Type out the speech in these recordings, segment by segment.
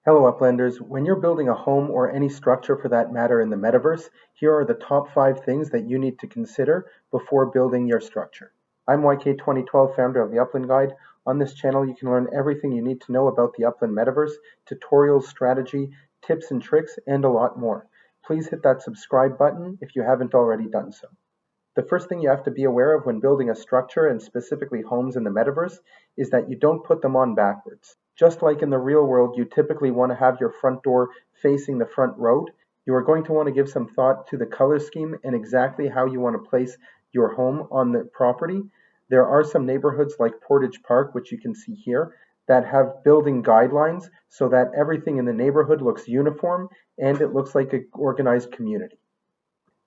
Hello Uplanders, when you're building a home or any structure for that matter in the metaverse, here are the top 5 things that you need to consider before building your structure. I'm YK2012, founder of the Upland Guide. On this channel you can learn everything you need to know about the Upland Metaverse, tutorials, strategy, tips and tricks, and a lot more. Please hit that subscribe button if you haven't already done so. The first thing you have to be aware of when building a structure, and specifically homes in the metaverse, is that you don't put them on backwards. Just like in the real world, you typically want to have your front door facing the front road. You are going to want to give some thought to the color scheme and exactly how you want to place your home on the property. There are some neighborhoods like Portage Park, which you can see here, that have building guidelines so that everything in the neighborhood looks uniform and it looks like an organized community.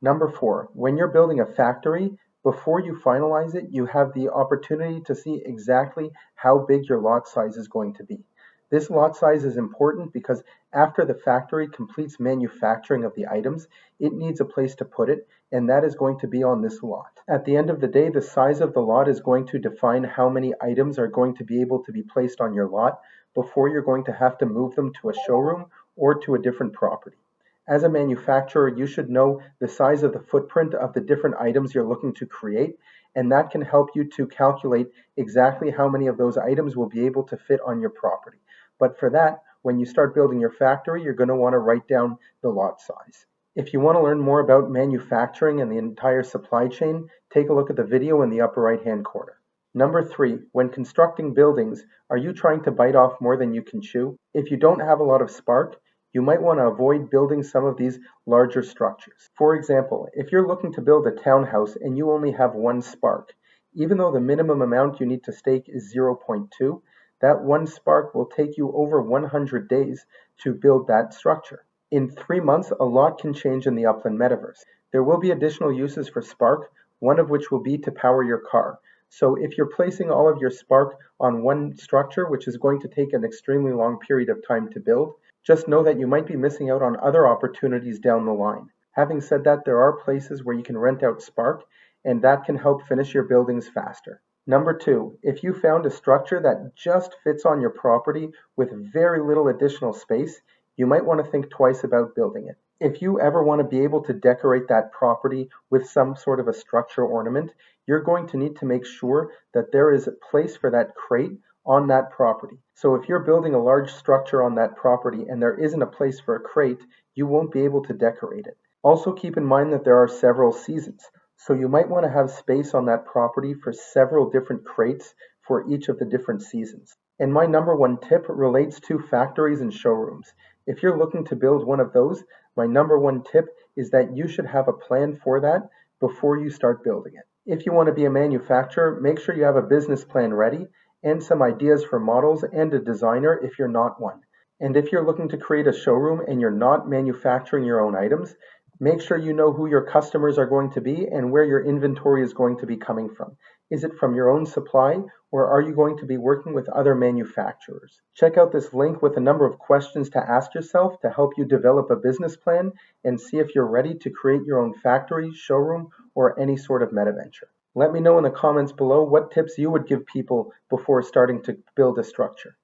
Number 4, when you're building a factory, before you finalize it, you have the opportunity to see exactly how big your lot size is going to be. This lot size is important because after the factory completes manufacturing of the items, it needs a place to put it, and that is going to be on this lot. At the end of the day, the size of the lot is going to define how many items are going to be able to be placed on your lot before you're going to have to move them to a showroom or to a different property. As a manufacturer, you should know the size of the footprint of the different items you're looking to create, and that can help you to calculate exactly how many of those items will be able to fit on your property. But for that, when you start building your factory, you're going to want to write down the lot size. If you want to learn more about manufacturing and the entire supply chain, take a look at the video in the upper right-hand corner. Number 3, when constructing buildings, are you trying to bite off more than you can chew? If you don't have a lot of spark, you might want to avoid building some of these larger structures. For example, if you're looking to build a townhouse and you only have one spark, even though the minimum amount you need to stake is 0.2, that one spark will take you over 100 days to build that structure. In 3 months, a lot can change in the Upland Metaverse. There will be additional uses for spark, one of which will be to power your car. So if you're placing all of your spark on one structure, which is going to take an extremely long period of time to build, just know that you might be missing out on other opportunities down the line. Having said that, there are places where you can rent out Spark, and that can help finish your buildings faster. Number 2, if you found a structure that just fits on your property with very little additional space, you might want to think twice about building it. If you ever want to be able to decorate that property with some sort of a structure ornament, you're going to need to make sure that there is a place for that crate on that property. So if you're building a large structure on that property and there isn't a place for a crate, you won't be able to decorate it. Also keep in mind that there are several seasons. So you might want to have space on that property for several different crates for each of the different seasons. And my number 1 tip relates to factories and showrooms. If you're looking to build one of those, my number 1 tip is that you should have a plan for that before you start building it. If you want to be a manufacturer, make sure you have a business plan ready and some ideas for models and a designer if you're not one. And if you're looking to create a showroom and you're not manufacturing your own items, make sure you know who your customers are going to be and where your inventory is going to be coming from. Is it from your own supply, or are you going to be working with other manufacturers? Check out this link with a number of questions to ask yourself to help you develop a business plan and see if you're ready to create your own factory, showroom, or any sort of meta venture. Let me know in the comments below what tips you would give people before starting to build a structure.